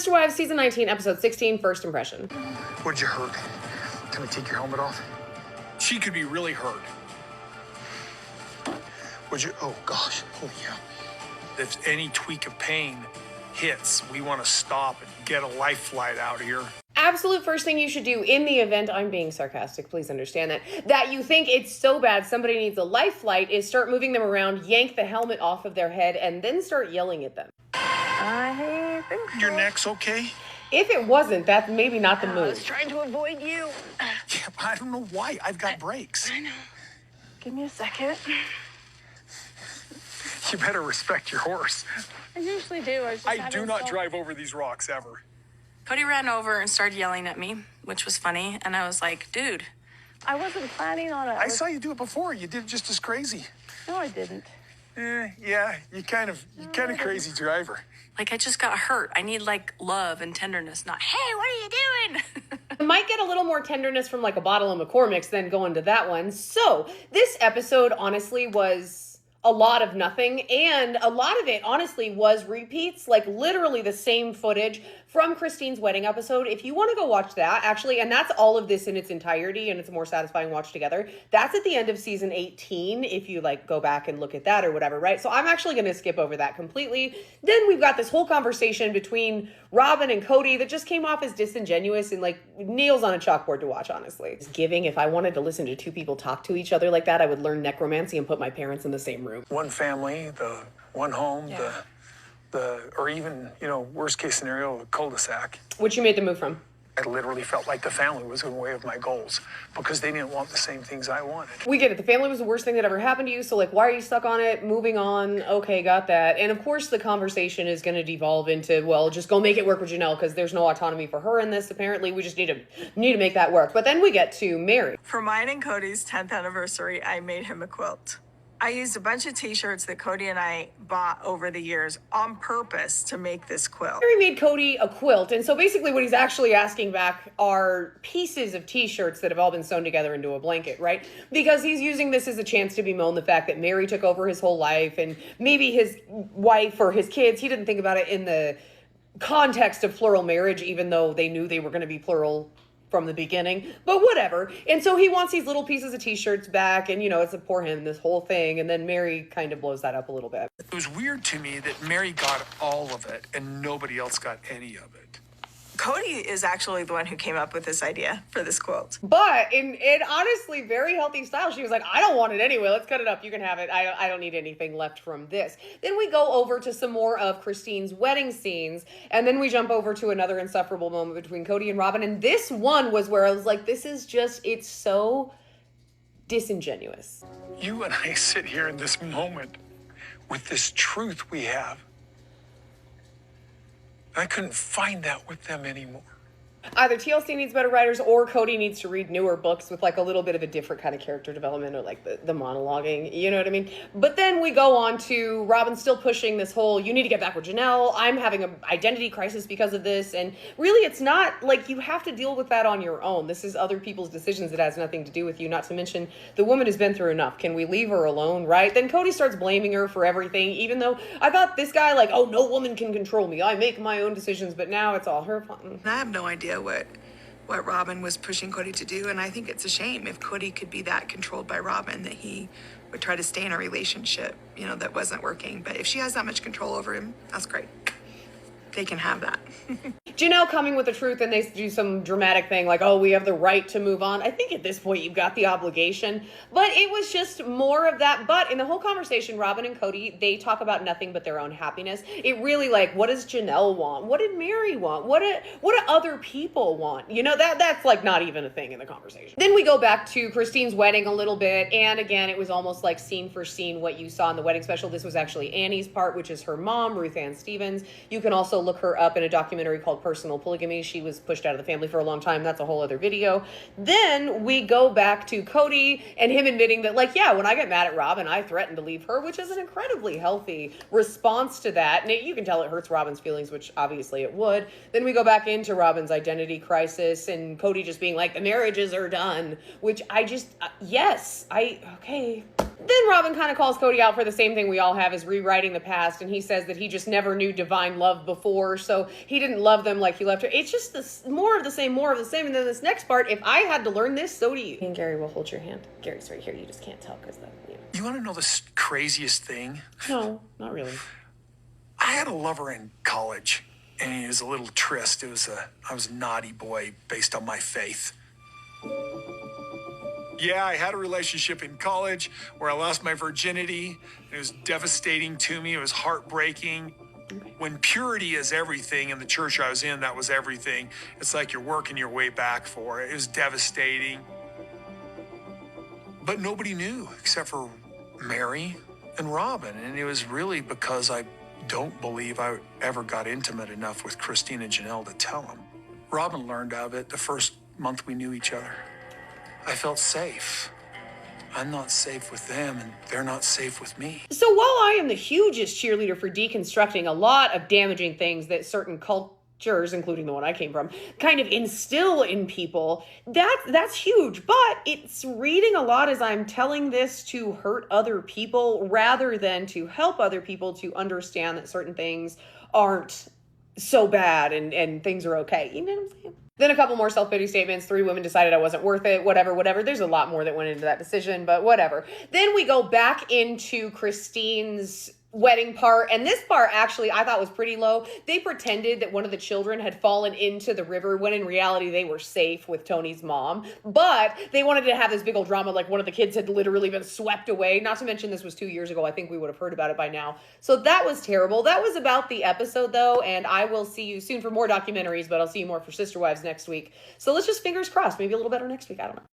Sister Wives, Season 19, Episode 16, First Impression. What'd you hurt? Can we take your helmet off? She could be really hurt. Would you? Oh, gosh. Holy hell. If any tweak of pain hits, we want to stop and get a life flight out of here. Absolute first thing you should do in the event, I'm being sarcastic, please understand that you think it's so bad somebody needs a life flight, is start moving them around, yank the helmet off of their head, and then start yelling at them. I think so. Your neck's okay? If it wasn't, that's maybe not the move. I was trying to avoid you. Yeah, but I don't know why. I've got brakes. I know. Give me a second. You better respect your horse. I usually do. I do not drive over these rocks ever. Kody ran over and started yelling at me, which was funny. And I was like, dude. I wasn't planning on it. I saw you do it before. You did it just as crazy. No, I didn't. Yeah, you kind of crazy driver. Like, I just got hurt. I need, like, love and tenderness, not, hey, what are you doing? I might get a little more tenderness from like a bottle of McCormick's than going to that one. So this episode honestly was a lot of nothing, and a lot of it honestly was repeats, like literally the same footage from Christine's wedding episode. If you want to go watch that, actually, and that's all of this in its entirety, and it's a more satisfying watch together, that's at the end of season 18 if you like go back and look at that or whatever, right? So I'm actually going to skip over that completely. Then we've got this whole conversation between Robyn and Kody that just came off as disingenuous and like nails on a chalkboard to watch, honestly. It's giving. If I wanted to listen to two people talk to each other like that, I would learn necromancy and put my parents in the same room. One family, the one home, Yeah. or even, worst case scenario, a cul-de-sac. Which you made the move from? I literally felt like the family was in the way of my goals because they didn't want the same things I wanted. We get it. The family was the worst thing that ever happened to you. So like, why are you stuck on it? Moving on. Okay, got that. And of course the conversation is going to devolve into, well, just go make it work with Janelle because there's no autonomy for her in this. Apparently we just need to make that work. But then we get to Meri. For mine and Kody's 10th anniversary, I made him a quilt. I used a bunch of t-shirts that Kody and I bought over the years on purpose to make this quilt. Meri made Kody a quilt. And so basically what he's actually asking back are pieces of t-shirts that have all been sewn together into a blanket, right? Because he's using this as a chance to bemoan the fact that Meri took over his whole life and maybe his wife or his kids, he didn't think about it in the context of plural marriage, even though they knew they were going to be plural from the beginning, but whatever. And so he wants these little pieces of t-shirts back, and it's a poor him, this whole thing. And then Meri kind of blows that up a little bit. It was weird to me that Meri got all of it and nobody else got any of it. Kody is actually the one who came up with this idea for this quilt. But in honestly very healthy style, she was like, I don't want it anyway. Let's cut it up. You can have it. I don't need anything left from this. Then we go over to some more of Christine's wedding scenes. And then we jump over to another insufferable moment between Kody and Robyn. And this one was where I was like, this is just, it's so disingenuous. You and I sit here in this moment with this truth we have. I couldn't find that with them anymore. Either TLC needs better writers or Kody needs to read newer books with like a little bit of a different kind of character development or like the monologuing, you know what I mean? But then we go on to Robyn still pushing this whole, you need to get back with Janelle. I'm having an identity crisis because of this. And really it's not like you have to deal with that on your own. This is other people's decisions. It has nothing to do with you. Not to mention the woman has been through enough. Can we leave her alone, right? Then Kody starts blaming her for everything, even though I thought this guy like, oh, no woman can control me. I make my own decisions, but now it's all her fault. I have no idea what Robyn was pushing Kody to do, and I think it's a shame if Kody could be that controlled by Robyn that he would try to stay in a relationship, that wasn't working. But if she has that much control over him, that's great. They can have that. Janelle coming with the truth, and they do some dramatic thing like, oh, we have the right to move on. I think at this point you've got the obligation, but it was just more of that. But in the whole conversation, Robyn and Kody, they talk about nothing but their own happiness. It really like, what does Janelle want? What did Meri want? What do other people want? That's like not even a thing in the conversation. Then we go back to Christine's wedding a little bit. And again, it was almost like scene for scene what you saw in the wedding special. This was actually Annie's part, which is her mom, Ruth Ann Stevens. You can also look her up in a documentary called Personal Polygamy. She was pushed out of the family for a long time. That's a whole other video. Then we go back to Kody and him admitting that like, yeah, when I get mad at Robyn, I threatened to leave her, which is an incredibly healthy response to that. And you can tell it hurts Robyn's feelings, which obviously it would. Then we go back into Robyn's identity crisis and Kody just being like, the marriages are done, which I just, okay. Then Robyn kind of calls Kody out for the same thing we all have, is rewriting the past, and he says that he just never knew divine love before, so he didn't love them like he loved her. It's just this more of the same, and then this next part, if I had to learn this, so do you. And Gary will hold your hand. Gary's right here, you just can't tell because that, you know. You want to know the craziest thing? No, not really. I had a lover in college, and it was a little tryst. I was a naughty boy based on my faith. Yeah, I had a relationship in college where I lost my virginity. It was devastating to me. It was heartbreaking. When purity is everything, in the church I was in, that was everything. It's like you're working your way back for it. It was devastating. But nobody knew except for Meri and Robyn. And it was really because I don't believe I ever got intimate enough with Christine and Janelle to tell them. Robyn learned of it the first month we knew each other. I felt safe. I'm not safe with them, and they're not safe with me. So while I am the hugest cheerleader for deconstructing a lot of damaging things that certain cultures, including the one I came from, kind of instill in people, that's huge. But it's reading a lot as I'm telling this to hurt other people rather than to help other people to understand that certain things aren't so bad and things are okay. You know what I'm saying? Then a couple more self-pity statements. 3 women decided I wasn't worth it. Whatever. There's a lot more that went into that decision, but whatever. Then we go back into Christine's wedding part. And this part actually I thought was pretty low. They pretended that one of the children had fallen into the river when in reality they were safe with Tony's mom. But they wanted to have this big old drama like one of the kids had literally been swept away. Not to mention this was 2 years ago. I think we would have heard about it by now. So that was terrible. That was about the episode though. And I will see you soon for more documentaries, but I'll see you more for Sister Wives next week. So let's just fingers crossed. Maybe a little better next week. I don't know.